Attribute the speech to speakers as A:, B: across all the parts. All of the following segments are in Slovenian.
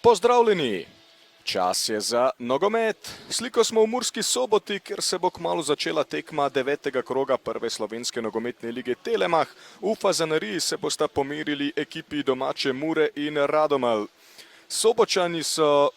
A: Pozdravljeni! Čas je za nogomet. Sliko smo v Murski Soboti, kjer se bo kmalu začela tekma 9. kroga prve slovenske nogometne lige Telemach. V Fazaneriji se bosta pomerili ekipi domače Mure in Radomelj. Sobočani so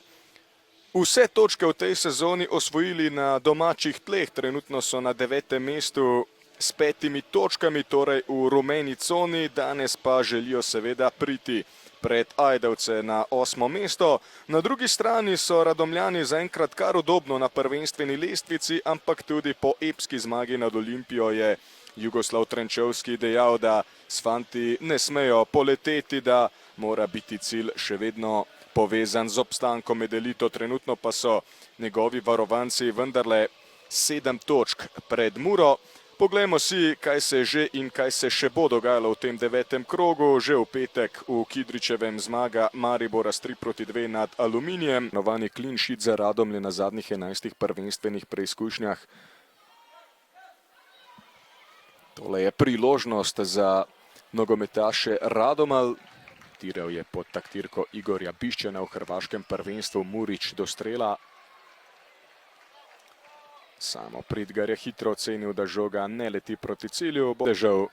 A: vse točke v tej sezoni osvojili na domačih tleh. Trenutno so na 9. mestu s 5 točkami, torej v rumeni coni. Danes pa želijo seveda priti pred Ajdovce na 8. mesto. Na drugi strani so Radomljani zaenkrat kar udobno na prvenstveni lestvici, ampak tudi po epski zmagi nad Olimpijo je Jugoslav Trenčovski dejal, da s fanti ne smejo poleteti, da mora biti cilj še vedno povezan z obstankom med elito. Trenutno pa so njegovi varovanci vendarle 7 točk pred Muro. Poglejmo si, kaj se že in kaj se še bo dogajalo v tem 9. krogu. Že v petek v Kidričevem zmaga Maribora s 3-2 nad Aluminijem. Novani clean sheet za Radomlje na zadnjih 11 prvenstvenih preizkušnjah. Tole je priložnost za nogometaše Radomelj. Tiral je pod taktirko Igorja Biščana v hrvaškem prvenstvu Murić do strela. Samo Pridgar je hitro ocenil, da žoga ne leti proti cilju. Težav,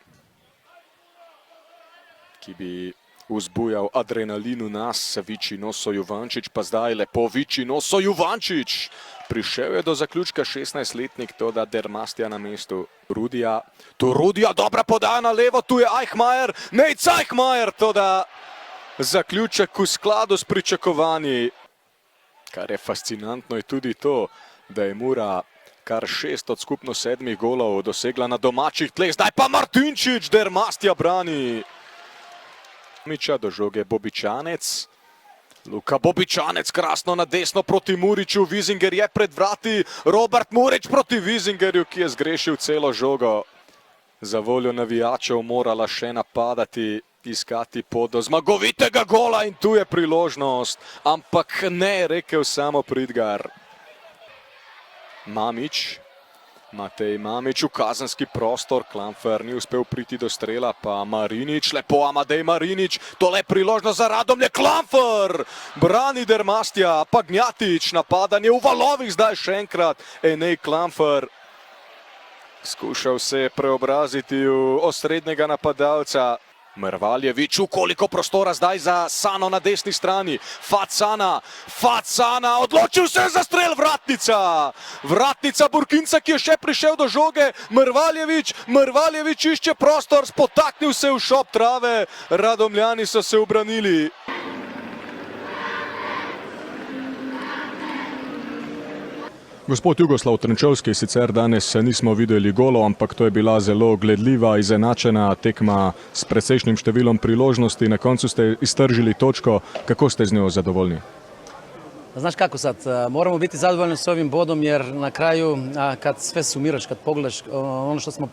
A: ki bi vzbujal adrenalin v nas. Vičinoso Juvančič, pa zdaj lepo Vičinoso Juvančič. Prišel je do zaključka 16-letnik, to da Dermastja na mestu. Rudija, tu Rudija, dobra podaja na levo, tu je Eichmajer, Nejc Eichmajer, to da zaključek v skladu s pričakovanji. Kar je fascinantno je tudi to, da je Mura kar 6 od skupno 7 golov dosegla na domačih tleh. Zdaj pa Martinčič, Dermastja brani. Miča do žoge Bobičanec. Luka Bobičanec krasno na desno proti Muriću. Vizinger je pred vrati. Robert Murić proti Vizingerju, ki je zgrešil celo žogo. Za voljo navijačev morala še napadati, iskati pot do zmagovitega gola in tu je priložnost. Ampak ne je rekel samo Pridgar. Mamić, Matej Mamić v kazenski prostor, Klamfer ni uspel priti do strela, pa Marinić, lepo Amadej Marinić, tole je priložnost za Radomlje, Klamfer, brani Dermastja, pa Gnjatić, napadanje v valovih, zdaj še enkrat, Enej Klamfer, skušal se preobraziti v osrednjega napadalca. Mrvaljević, koliko prostora zdaj za Sano na desni strani. Facana, odločil se za strel, Vratnica Burkinca, ki je še prišel do žoge. Mrvaljević išče prostor, spotaknil se v šop trave. Radomljani so se ubranili. Gospod Jugoslav Trenčovski, sicer danes nismo videli golov, ampak to je bila zelo gledljiva, izenačena tekma s precejšnjim številom priložnosti. Na koncu ste iztržili točko. Kako ste z njo zadovoljni?
B: Znaš kako sad, moramo biti zadovoljni s ovim bodom jer na kraju kad sve sumiraš, kad pogledaš ono što smo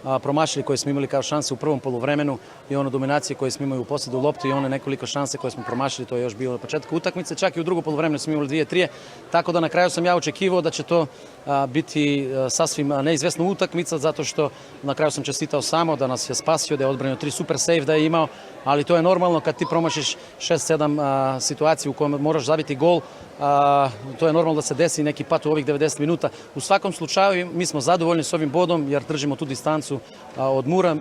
B: promašili koje smo imali kao šanse u prvom poluvremenu i ono dominacije koje smo imali u posljedu loptu i one nekoliko šanse koje smo promašili, to je još bilo na početku utakmice, čak i u drugom poluvremenu smo imali 2-3, tako da na kraju sam ja očekivao da će to biti sasvim neizvesna utakmica, zato što na kraju sam čestitao samo da nas je spasio, da je odbranio 3 super save da je imao, ali to je normalno kad ti promašiš 6-7 situacija u kojima moraš zabiti gol, to je normalno da se desi neki pat u ovih 90 minuta. U svakom slučaju mi smo zadovoljni s ovim bodom jer držimo tu distancu od Mura.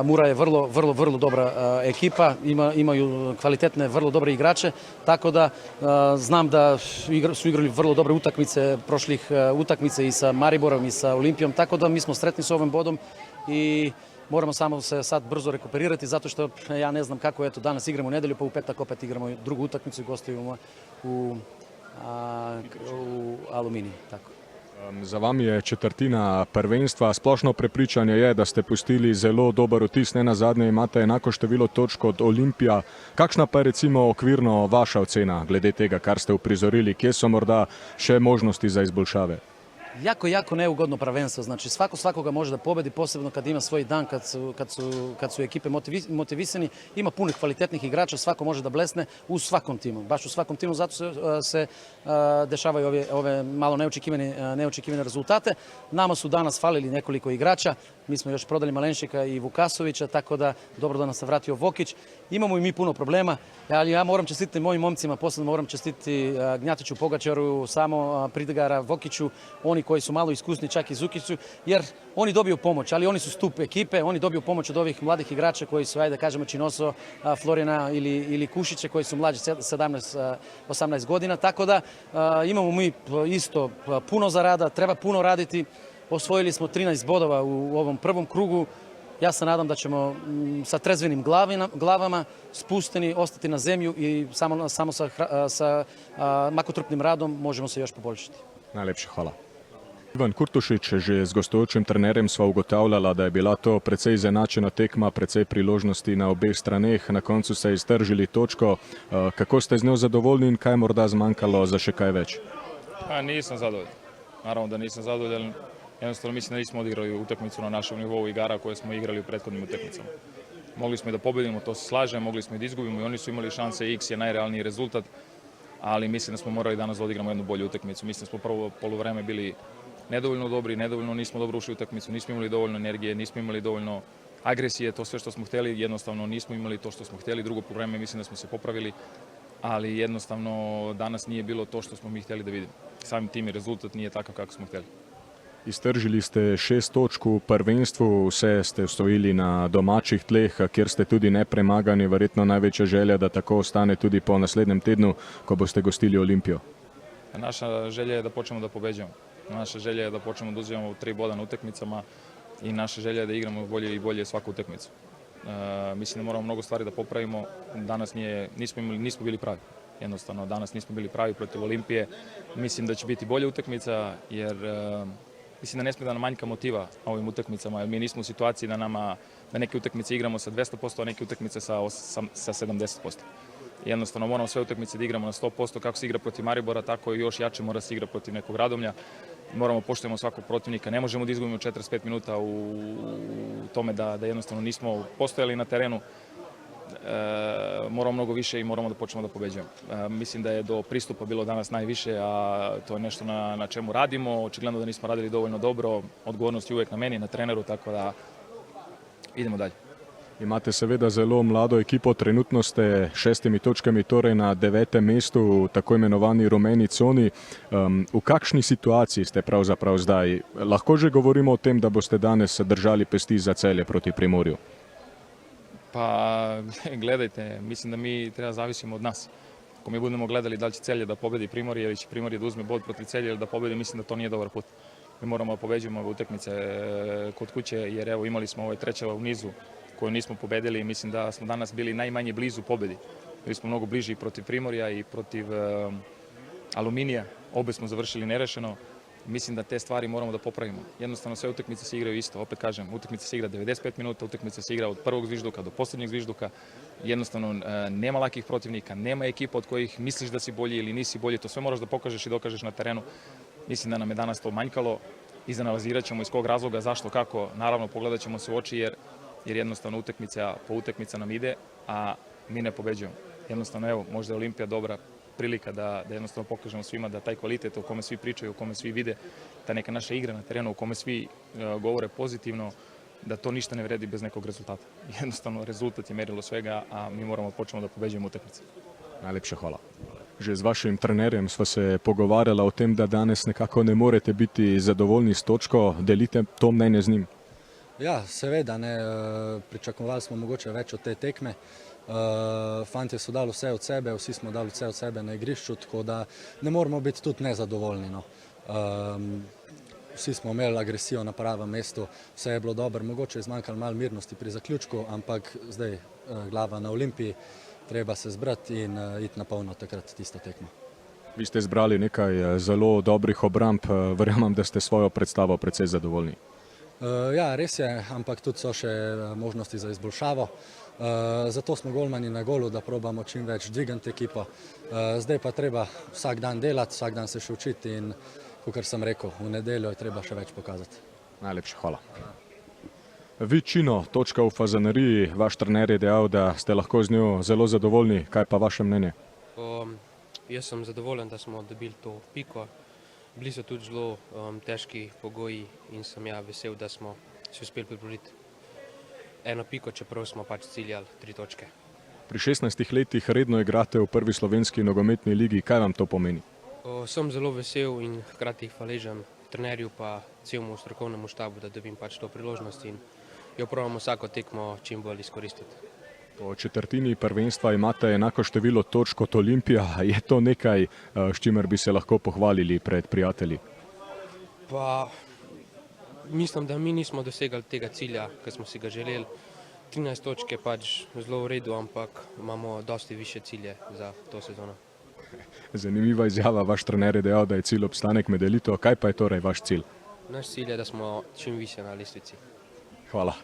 B: Mura je vrlo dobra ekipa, imaju kvalitetne, vrlo dobre igrače, tako da znam da su igrali vrlo dobre utakmice, prošlih utakmice i sa Mariborom i sa Olimpijom, tako da mi smo sretni s ovim bodom i moramo samo se sad brzo rekuperirati zato što ja ne znam kako, eto danas igramo u nedjelju, pa u petak opet igramo drugu utakmicu i gostujemo u Aluminiji. Tako.
A: Za vami je četrtina prvenstva. Splošno prepričanje je, da ste pustili zelo dober vtis, ne nazadnje imate enako število točk kot Olimpija. Kakšna pa je recimo okvirno vaša ocena glede tega, kar ste uprizorili? Kje so morda še možnosti za izboljšave?
B: Jako neugodno prvenstvo, znači svakoga može da pobedi, posebno kad ima svoj dan, kad su ekipe motivisani, ima punih kvalitetnih igrača, svako može da blesne u svakom timu, baš u svakom timu, zato se dešavaju ove malo neočekivane rezultate. Nama su danas falili nekoliko igrača, mi smo još prodali Malenšika i Vukasovića, tako da dobro da nam se vratio Vokić. Imamo i mi puno problema, ali ja moram čestiti mojim momcima, posebno moram čestiti Gnjatiću, Pogačaru, samo Pridegara, Vokiću, oni koji su malo iskusni, čak i Zukiću, jer oni dobiju pomoć, ali oni su stup ekipe, oni dobiju pomoć od ovih mladih igrača koji su, ajde da kažemo, Činoso, Florina ili Kušića koji su mlađi 17-18 godina, tako da imamo mi isto puno za rada, treba puno raditi. Osvojili smo 13 bodova u ovom prvom krugu. Ja se nadam da ćemo sa trezvenim glavama, spusteni, ostati na zemlju i samo sa makotrpnim radom možemo se još poboljšati.
A: Najlepša hvala. Ivan Kurtušič, že z gostujočim trenerjem sva ugotavljala, da je bila to precej izenačena tekma, precej priložnosti na obeh straneh, na koncu ste iztržili točko. Kako ste z njo zadovoljni in kaj morda zmanjkalo za še kaj več?
C: Nisam zadovoljan. Naravno da nisam zadovoljan. Jednostavno mislim da nismo odigrali utakmicu na našem nivou igara koje smo igrali u prethodnim utakmicama. Mogli smo i da pobedimo, to se slažem, mogli smo i da izgubimo i oni su imali šanse, X je najrealniji rezultat, ali mislim da smo morali danas da odigramo jednu bolju utakmicu. Mislim da smo prvo poluvreme bili nedovoljno dobri, nedovoljno nismo dobro ušli u utakmicu, nismo imali dovoljno energije, nismo imali dovoljno agresije, to sve što smo htjeli, jednostavno nismo imali to što smo htjeli. Drugo poluvreme mislim da smo se popravili, ali jednostavno danas nije bilo to što smo mi htjeli da vidimo. Samim tim i rezultat nije takav kako smo htjeli.
A: Iztržili ste 6 točk v prvenstvu, vse ste osvojili na domačih tleh, kjer ste tudi nepremagani, verjetno največja želja, da tako ostane tudi po naslednjem tednu, ko boste gostili Olimpijo.
C: Naša želja je da počnemo da pobeđujemo. Naša želja je da počnemo da uzimamo 3 boda na utakmicama i naša želja je da igramo bolje i bolje svaku utakmicu. Mislim da moramo mnogo stvari da popravimo. Danas nismo bili pravi. Jednostavno, danas nismo bili pravi protiv Olimpije. Mislim da će biti bolja utakmica jer mislim da ne smije da nam manjka motiva na ovim utakmicama, jer mi nismo u situaciji da neke utakmice igramo sa 200%, a neke utakmice sa 70%. Jednostavno moramo sve utakmice da igramo na 100%, kako se igra protiv Maribora, tako i još jače mora se igra protiv nekog Radomlja. Moramo poštujemo svakog protivnika, ne možemo da izgubimo 45 minuta u tome da jednostavno nismo postojali na terenu. Moramo mnogo više i moramo da počnemo da pobeđujemo. Mislim da je do pristupa bilo danas najviše, a to je nešto na čemu radimo. Očigledno da nismo radili dovoljno dobro, odgovornost je uvek na meni, na treneru, tako da idemo dalje.
A: Imate seveda zelo mlado ekipo, trenutno ste 6 točkami torej na 9. mestu v tako imenovani rumeni coni. V kakšni situaciji ste pravzaprav zdaj? Lahko že govorimo o tem, da boste danes držali pesti za Celje proti Primorju?
C: Pa gledajte, mislim da mi treba zavisimo od nas. Ako mi budemo gledali da li će Celje da pobedi Primorje ili će Primorje da uzme bod protiv Celje ili da pobedi, mislim da to nije dobar put. Mi moramo da pobeđujemo ove utakmice kod kuće jer evo imali smo ovaj treća u nizu koju nismo pobedili i mislim da smo danas bili najmanje blizu pobedi. Bili smo mnogo bliži protiv Primorja i protiv Aluminija. Obe smo završili nerešeno. Mislim da te stvari moramo da popravimo. Jednostavno sve utakmice se igraju isto. Opet kažem, utakmica se igra 95 minuta, utakmica se igra od prvog zvižduka do posljednjeg zvižduka. Jednostavno nema lakih protivnika, nema ekipa od kojih misliš da si bolji ili nisi bolji. To sve moraš da pokažeš i dokažeš na terenu. Mislim da nam je danas to manjkalo. Izanalizirat ćemo iz kog razloga, zašto, kako. Naravno, pogledat ćemo se u oči jer jednostavno utakmica po utakmica nam ide, a mi ne pobeđujemo. Jednostavno, evo, možda je Olimpija dobra prilika da jednostavno pokažemo svima da taj kvalitet o kome svi pričaju, o kome svi vide, ta neka naša igra na terenu o kome svi govore pozitivno, da to ništa ne vredi bez nekog rezultata. Jednostavno, rezultat je merilo svega, a mi moramo počnemo da pobeđujemo utakmice.
A: Najlepša hvala. Že z vašim trenerjem sva se pogovarjala o tem, da danes nekako ne morete biti zadovoljni s točko. Delite to mnenje z njim?
D: Ja, seveda, pričakovali smo mogoče več od te tekme. Fantje so dali vse od sebe, vsi smo dali vse od sebe na igrišču, tako da ne moramo biti tudi nezadovoljni. Vsi smo imeli agresijo na pravem mestu, vse je bilo dobro, mogoče je zmanjkalo malo mirnosti pri zaključku, ampak zdaj glava na Olimpiji, treba se zbrati in iti na polno takrat tisto tekmo.
A: Vi ste zbrali nekaj zelo dobrih obramb, verjamem, da ste svojo predstavo precej zadovoljni.
D: Ja, res je, ampak tudi so še možnosti za izboljšavo. Zato smo golmani na golu, da probamo čim več dvigati ekipo. Zdaj pa treba vsak dan delati, vsak dan se še učiti in, kakor sem rekel, v nedeljo je treba še več pokazati.
A: Najlepša hvala. Vičino, točka v Fazaneriji, vaš trener je dejal, da ste lahko z njo zelo zadovoljni. Kaj pa vaše mnenje?
E: Jaz sem zadovoljen, da smo dobili to piko. Bili so tudi zelo težki pogoji in sem vesel, da smo si uspeli priboriti eno piko, čeprav smo pač ciljali 3 točke.
A: Pri 16 letih redno igrate v prvi slovenski nogometni ligi. Kaj vam to pomeni?
E: Sem zelo vesel in hkrati hvaležen trenerju pa celemu strokovnemu štabu, da dobim pač to priložnost in jo probamo vsako tekmo čim bolj izkoristiti.
A: Po četrtini prvenstva imate enako število točk kot Olimpija. Je to nekaj, s čimer bi se lahko pohvalili pred prijatelji?
E: Pa mislim, da mi nismo dosegali tega cilja, ki smo si ga želeli. 13 točk je pač zelo v redu, ampak imamo dosti više cilje za to sezono.
A: Zanimiva izjava, vaš trener je dejal, da je cilj obstanek med elito. Kaj pa je torej vaš cilj?
E: Naš cilj je, da smo čim više na lestvici.
A: Hvala.